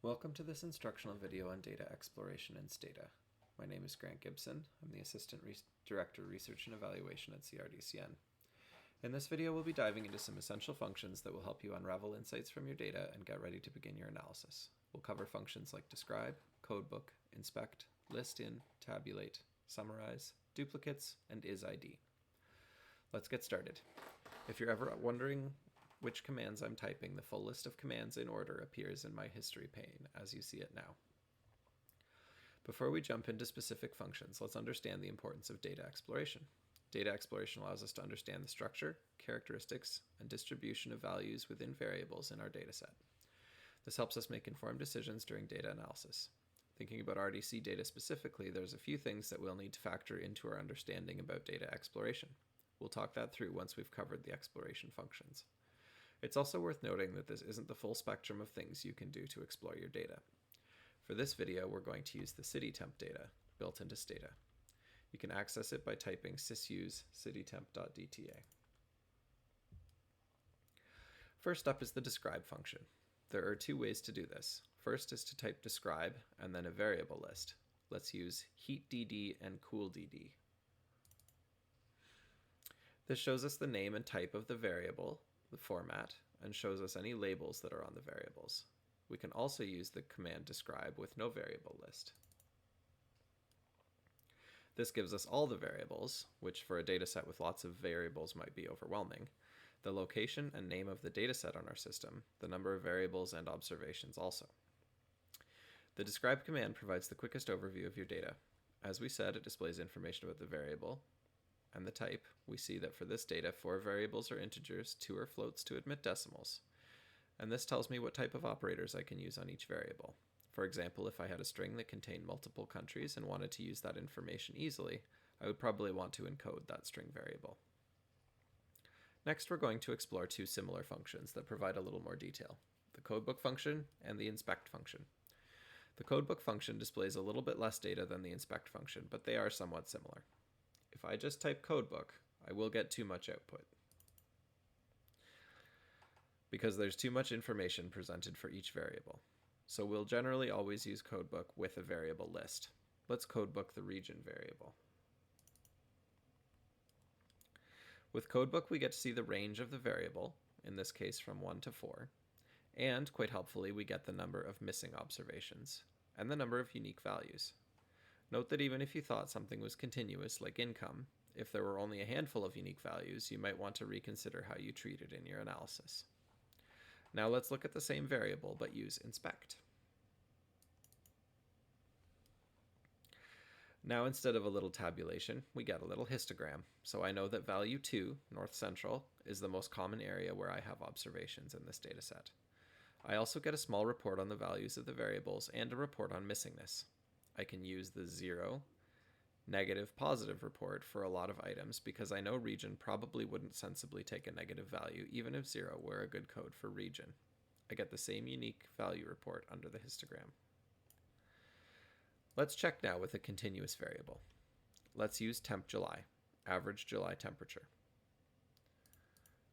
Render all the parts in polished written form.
Welcome to this instructional video on data exploration in Stata. My name is Grant Gibson. I'm the Assistant Director Research and Evaluation at CRDCN. In this video, we'll be diving into some essential functions that will help you unravel insights from your data and get ready to begin your analysis. We'll cover functions like describe, codebook, inspect, list in, tabulate, summarize, duplicates, and isID. Let's get started. If you're ever wondering which commands I'm typing, the full list of commands in order appears in my history pane as you see it now. Before we jump into specific functions, let's understand the importance of data exploration. Data exploration allows us to understand the structure, characteristics, and distribution of values within variables in our dataset. This helps us make informed decisions during data analysis. Thinking about RDC data specifically, there's a few things that we'll need to factor into our understanding about data exploration. We'll talk that through once we've covered the exploration functions. It's also worth noting that this isn't the full spectrum of things you can do to explore your data. For this video, we're going to use the city temp data built into Stata. You can access it by typing sysuse citytemp.dta. First up is the describe function. There are two ways to do this. First is to type describe and then a variable list. Let's use heatDD and coolDD. This shows us the name and type of the variable, the format, and shows us any labels that are on the variables. We can also use the command describe with no variable list. This gives us all the variables, which for a dataset with lots of variables might be overwhelming, the location and name of the dataset on our system, the number of variables and observations also. The describe command provides the quickest overview of your data. As we said, it displays information about the variable and the type. We see that for this data, 4 variables are integers, 2 are floats to admit decimals. And this tells me what type of operators I can use on each variable. For example, if I had a string that contained multiple countries and wanted to use that information easily, I would probably want to encode that string variable. Next, we're going to explore two similar functions that provide a little more detail: the codebook function and the inspect function. The codebook function displays a little bit less data than the inspect function, but they are somewhat similar. If I just type codebook, I will get too much output because there's too much information presented for each variable. So we'll generally always use codebook with a variable list. Let's codebook the region variable. With codebook, we get to see the range of the variable, in this case from 1 to 4, and quite helpfully, we get the number of missing observations and the number of unique values. Note that even if you thought something was continuous, like income, if there were only a handful of unique values, you might want to reconsider how you treat it in your analysis. Now let's look at the same variable, but use inspect. Now instead of a little tabulation, we get a little histogram, so I know that value 2, north central, is the most common area where I have observations in this dataset. I also get a small report on the values of the variables and a report on missingness. I can use the 0, negative, positive report for a lot of items because I know region probably wouldn't sensibly take a negative value even if 0 were a good code for region. I get the same unique value report under the histogram. Let's check now with a continuous variable. Let's use temp July, average July temperature.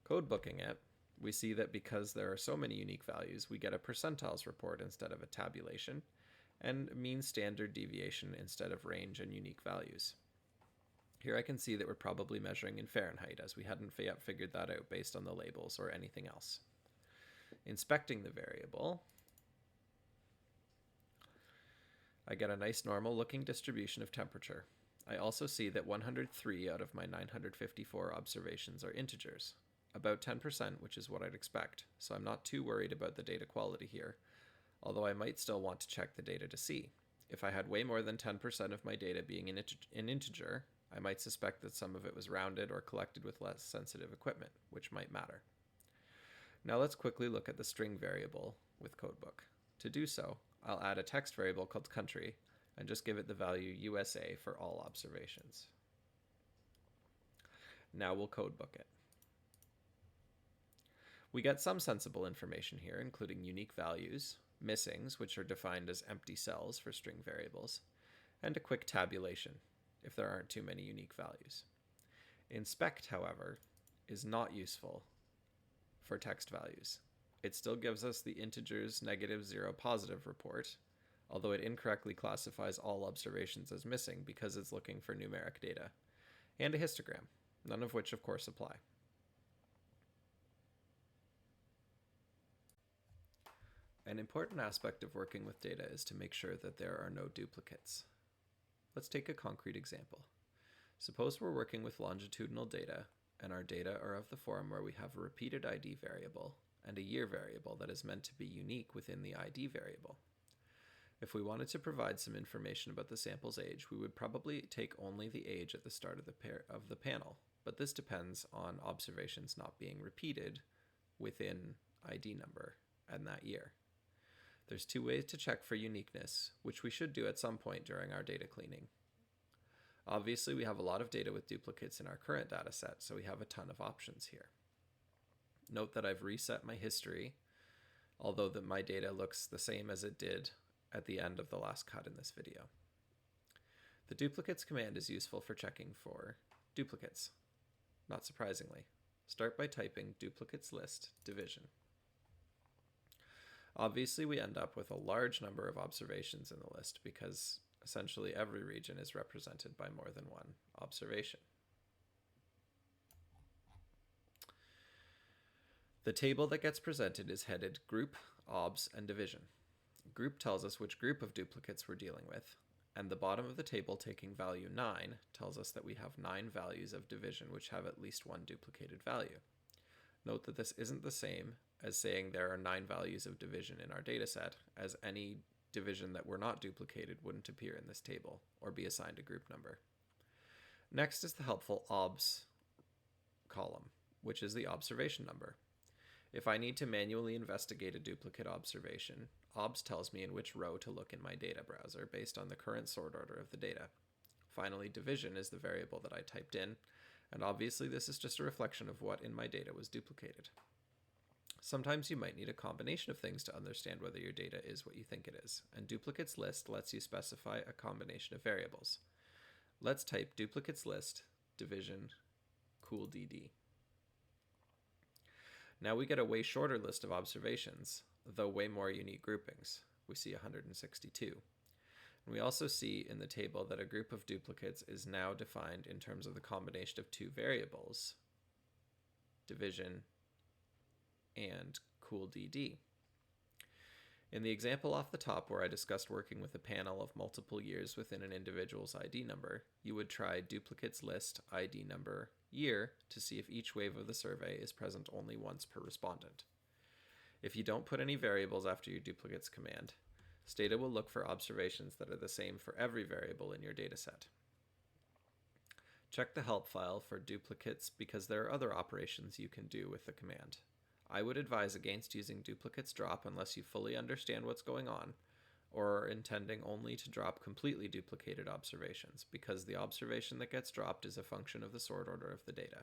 Codebooking it, we see that because there are so many unique values, we get a percentiles report instead of a tabulation, and mean standard deviation instead of range and unique values. Here I can see that we're probably measuring in Fahrenheit, as we hadn't yet figured that out based on the labels or anything else. Inspecting the variable, I get a nice normal looking distribution of temperature. I also see that 103 out of my 954 observations are integers, about 10%, which is what I'd expect, so I'm not too worried about the data quality here, although I might still want to check the data to see. If I had way more than 10% of my data being an integer, I might suspect that some of it was rounded or collected with less sensitive equipment, which might matter. Now let's quickly look at the string variable with codebook. To do so, I'll add a text variable called country and just give it the value USA for all observations. Now we'll codebook it. We get some sensible information here, including unique values, missings, which are defined as empty cells for string variables, and a quick tabulation, if there aren't too many unique values. Inspect, however, is not useful for text values. It still gives us the integers -0 positive report, although it incorrectly classifies all observations as missing because it's looking for numeric data, and a histogram, none of which of course apply. An important aspect of working with data is to make sure that there are no duplicates. Let's take a concrete example. Suppose we're working with longitudinal data, and our data are of the form where we have a repeated ID variable and a year variable that is meant to be unique within the ID variable. If we wanted to provide some information about the sample's age, we would probably take only the age at the start of the panel, but this depends on observations not being repeated within ID number and that year. There's two ways to check for uniqueness, which we should do at some point during our data cleaning. Obviously, we have a lot of data with duplicates in our current data set, so we have a ton of options here. Note that I've reset my history, although that my data looks the same as it did at the end of the last cut in this video. The duplicates command is useful for checking for duplicates. Not surprisingly, start by typing duplicates list division. Obviously, we end up with a large number of observations in the list because essentially every region is represented by more than one observation. The table that gets presented is headed Group, Obs, and Division. Group tells us which group of duplicates we're dealing with, and the bottom of the table taking value 9 tells us that we have 9 values of division which have at least one duplicated value. Note that this isn't the same as saying there are 9 values of division in our dataset, as any division that were not duplicated wouldn't appear in this table or be assigned a group number. Next is the helpful OBS column, which is the observation number. If I need to manually investigate a duplicate observation, OBS tells me in which row to look in my data browser based on the current sort order of the data. Finally, division is the variable that I typed in, and obviously this is just a reflection of what in my data was duplicated. Sometimes you might need a combination of things to understand whether your data is what you think it is, and duplicates list lets you specify a combination of variables. Let's type duplicates list division cooldd. Now we get a way shorter list of observations, though way more unique groupings. We see 162. And we also see in the table that a group of duplicates is now defined in terms of the combination of two variables, division and cooldd. In the example off the top where I discussed working with a panel of multiple years within an individual's ID number, you would try duplicates list ID number year to see if each wave of the survey is present only once per respondent. If you don't put any variables after your duplicates command, Stata will look for observations that are the same for every variable in your dataset. Check the help file for duplicates because there are other operations you can do with the command. I would advise against using duplicates drop unless you fully understand what's going on, or are intending only to drop completely duplicated observations, because the observation that gets dropped is a function of the sort order of the data.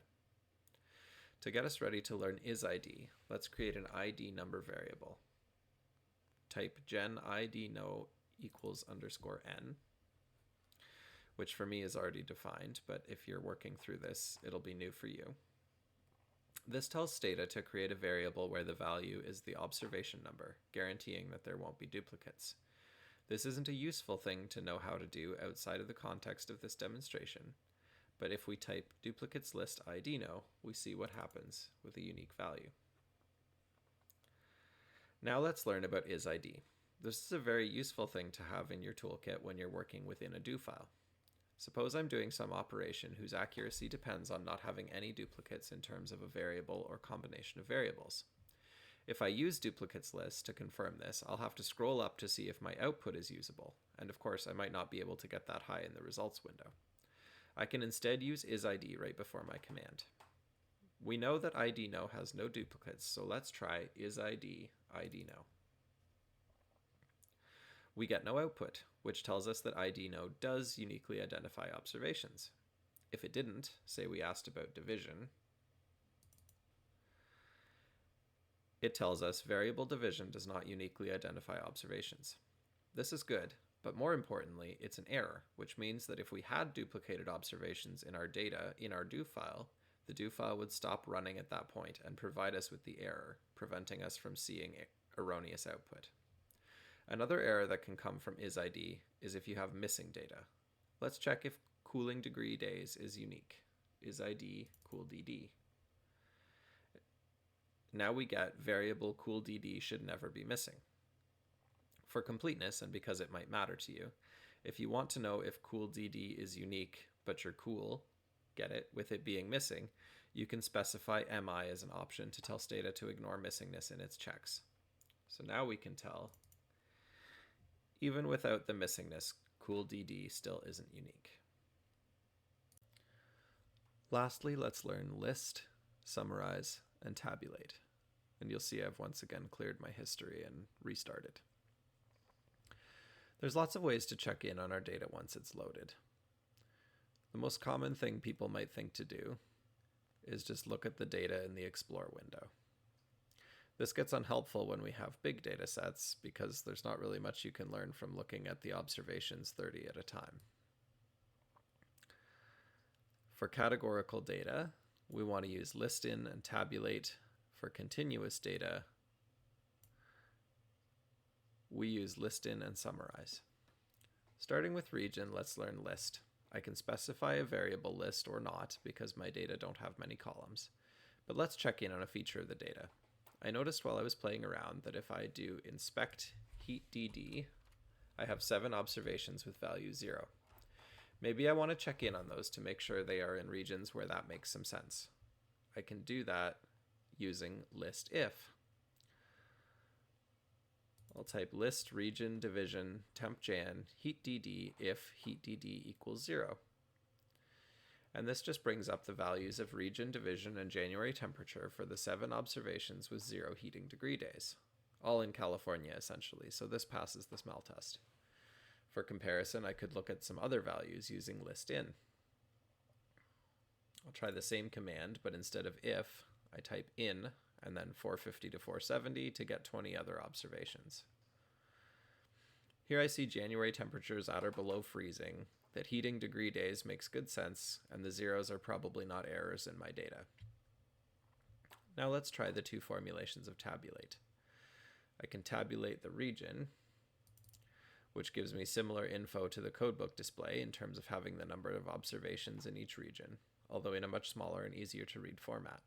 To get us ready to learn isID, let's create an ID number variable. Type gen ID no equals _n, which for me is already defined, but if you're working through this, it'll be new for you. This tells Stata to create a variable where the value is the observation number, guaranteeing that there won't be duplicates. This isn't a useful thing to know how to do outside of the context of this demonstration, but if we type duplicates list ID no, we see what happens with a unique value. Now let's learn about isID. This is a very useful thing to have in your toolkit when you're working within a do file. Suppose I'm doing some operation whose accuracy depends on not having any duplicates in terms of a variable or combination of variables. If I use duplicates list to confirm this, I'll have to scroll up to see if my output is usable, and of course I might not be able to get that high in the results window. I can instead use isID right before my command. We know that ID no has no duplicates, so let's try isID ID no. We get no output, which tells us that ID no does uniquely identify observations. If it didn't, say we asked about division, it tells us variable division does not uniquely identify observations. This is good, but more importantly, it's an error, which means that if we had duplicated observations in our data in our do file, The do file would stop running at that point and provide us with the error, preventing us from seeing erroneous output. Another error that can come from isID is if you have missing data. Let's check if cooling degree days is unique. isID coolDD. Now we get variable coolDD should never be missing. For completeness, and because it might matter to you, if you want to know if coolDD is unique but your cool, get it, with it being missing, you can specify MI as an option to tell Stata to ignore missingness in its checks. So now we can tell, even without the missingness, coolDD still isn't unique. Lastly, let's learn list, summarize, and tabulate. And you'll see I've once again cleared my history and restarted. There's lots of ways to check in on our data once it's loaded. The most common thing people might think to do is just look at the data in the Explore window. This gets unhelpful when we have big data sets because there's not really much you can learn from looking at the observations 30 at a time. For categorical data, we want to use list in and tabulate. For continuous data, we use list in and summarize. Starting with region, let's learn list. I can specify a variable list or not because my data don't have many columns. But let's check in on a feature of the data. I noticed while I was playing around that if I do inspect heat DD, I have 7 observations with value 0. Maybe I want to check in on those to make sure they are in regions where that makes some sense. I can do that using list if. I'll type list region division temp jan heat DD if heat DD equals 0. And this just brings up the values of region, division, and January temperature for the 7 observations with 0 heating degree days, all in California essentially, so this passes the smell test. For comparison, I could look at some other values using list in. I'll try the same command, but instead of if, I type in and then 450 to 470 to get 20 other observations. Here I see January temperatures at or below freezing, that heating degree days makes good sense, and the zeros are probably not errors in my data. Now let's try the 2 formulations of tabulate. I can tabulate the region, which gives me similar info to the codebook display in terms of having the number of observations in each region, although in a much smaller and easier to read format.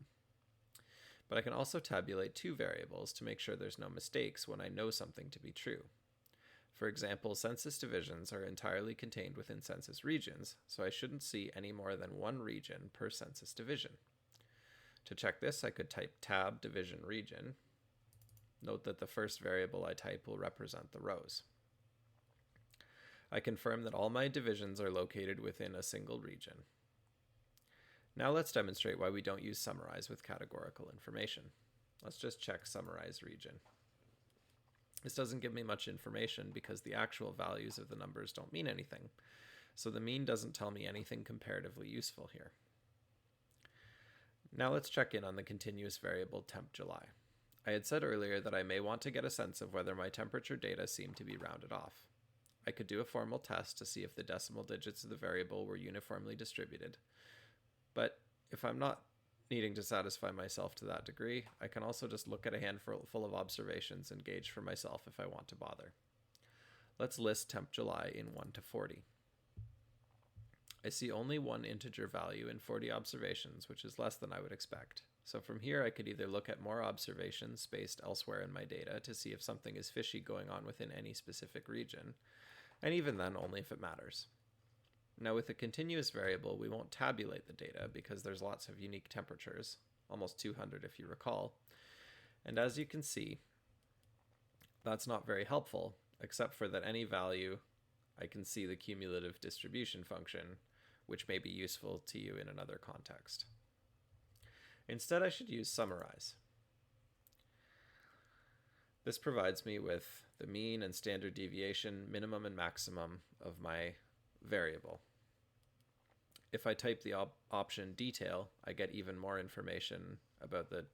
But I can also tabulate 2 variables to make sure there's no mistakes when I know something to be true. For example, census divisions are entirely contained within census regions, so I shouldn't see any more than 1 region per census division. To check this, I could type tab division region. Note that the first variable I type will represent the rows. I confirm that all my divisions are located within a single region. Now let's demonstrate why we don't use summarize with categorical information. Let's just check summarize region. This doesn't give me much information because the actual values of the numbers don't mean anything, so the mean doesn't tell me anything comparatively useful here. Now let's check in on the continuous variable temp July. I had said earlier that I may want to get a sense of whether my temperature data seem to be rounded off. I could do a formal test to see if the decimal digits of the variable were uniformly distributed, but if I'm not needing to satisfy myself to that degree, I can also just look at a handful of observations and gauge for myself if I want to bother. Let's list temp July in 1 to 40. I see only 1 integer value in 40 observations, which is less than I would expect. So from here I could either look at more observations spaced elsewhere in my data to see if something is fishy going on within any specific region, and even then only if it matters. Now with a continuous variable, we won't tabulate the data because there's lots of unique temperatures, almost 200 if you recall. And as you can see, that's not very helpful, except for that any value, I can see the cumulative distribution function, which may be useful to you in another context. Instead, I should use summarize. This provides me with the mean and standard deviation, minimum and maximum of my variable. If I type the option detail, I get even more information about the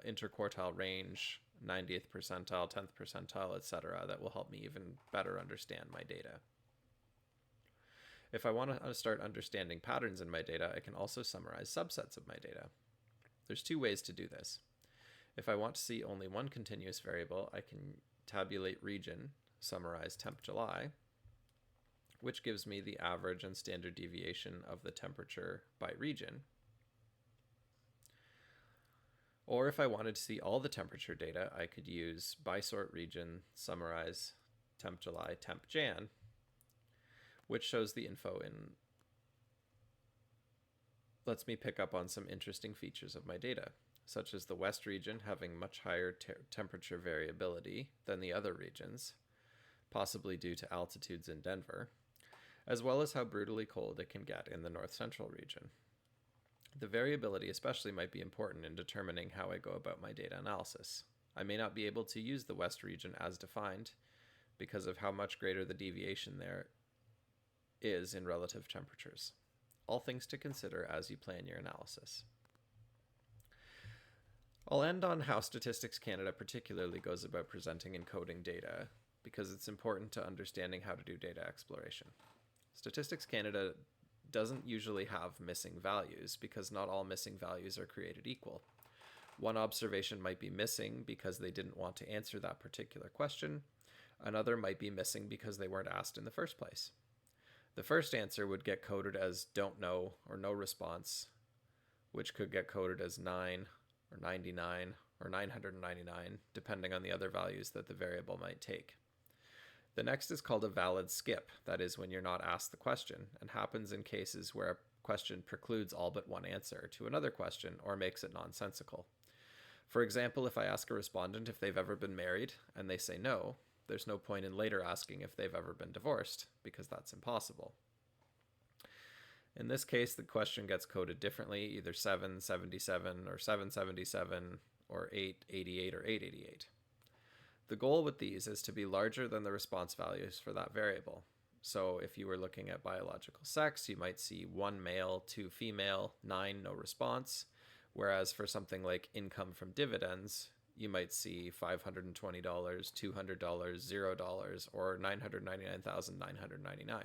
interquartile range, 90th percentile, 10th percentile, etc. that will help me even better understand my data. If I want to start understanding patterns in my data, I can also summarize subsets of my data. There's two ways to do this. If I want to see only one continuous variable, I can tabulate region, summarize temp July, which gives me the average and standard deviation of the temperature by region. Or if I wanted to see all the temperature data, I could use by sort region, summarize temp July, temp Jan, which shows the info in, lets me pick up on some interesting features of my data, such as the West region having much higher temperature variability than the other regions, possibly due to altitudes in Denver, as well as how brutally cold it can get in the North Central region. The variability especially might be important in determining how I go about my data analysis. I may not be able to use the West region as defined because of how much greater the deviation there is in relative temperatures. All things to consider as you plan your analysis. I'll end on how Statistics Canada particularly goes about presenting and coding data, because it's important to understanding how to do data exploration. Statistics Canada doesn't usually have missing values because not all missing values are created equal. One observation might be missing because they didn't want to answer that particular question. Another might be missing because they weren't asked in the first place. The first answer would get coded as don't know or no response, which could get coded as 9 or 99 or 999, depending on the other values that the variable might take. The next is called a valid skip, that is when you're not asked the question, and happens in cases where a question precludes all but one answer to another question or makes it nonsensical. For example, if I ask a respondent if they've ever been married and they say no, there's no point in later asking if they've ever been divorced, because that's impossible. In this case, the question gets coded differently, either 777 or 777 or 888 or 888. The goal with these is to be larger than the response values for that variable. So if you were looking at biological sex, you might see 1 male, 2 female, 9 no response, whereas for something like income from dividends, you might see $520, $200, $0, or $999,999.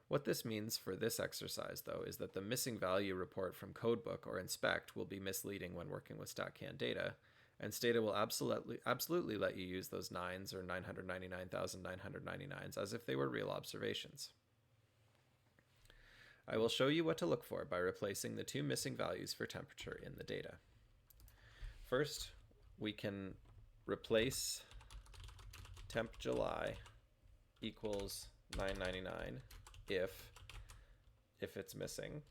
What this means for this exercise, though, is that the missing value report from Codebook or Inspect will be misleading when working with StatCan data, and Stata will absolutely let you use those 9s or 999,999s as if they were real observations. I will show you what to look for by replacing the two missing values for temperature in the data. First, we can replace temp July equals 999 if it's missing.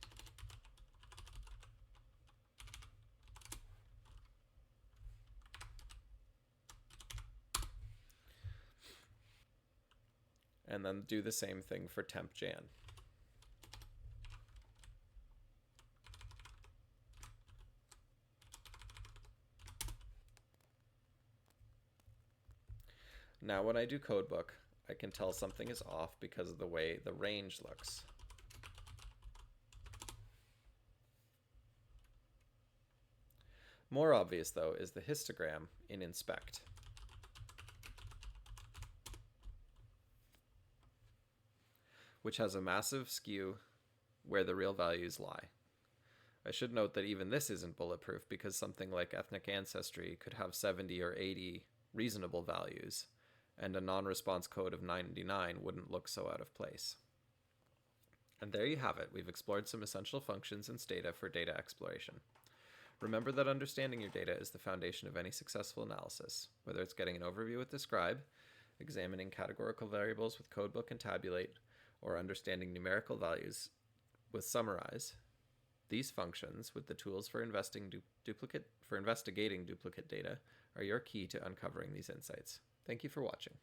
And then do the same thing for temp Jan. Now when I do Codebook, I can tell something is off because of the way the range looks. More obvious, though, is the histogram in Inspect. Which has a massive skew where the real values lie. I should note that even this isn't bulletproof because something like ethnic ancestry could have 70 or 80 reasonable values, and a non-response code of 99 wouldn't look so out of place. And there you have it. We've explored some essential functions in Stata for data exploration. Remember that understanding your data is the foundation of any successful analysis, whether it's getting an overview with Describe, examining categorical variables with Codebook and Tabulate, or understanding numerical values with Summarize. These functions, with the tools for investigating duplicate data, are your key to uncovering these insights. Thank you for watching.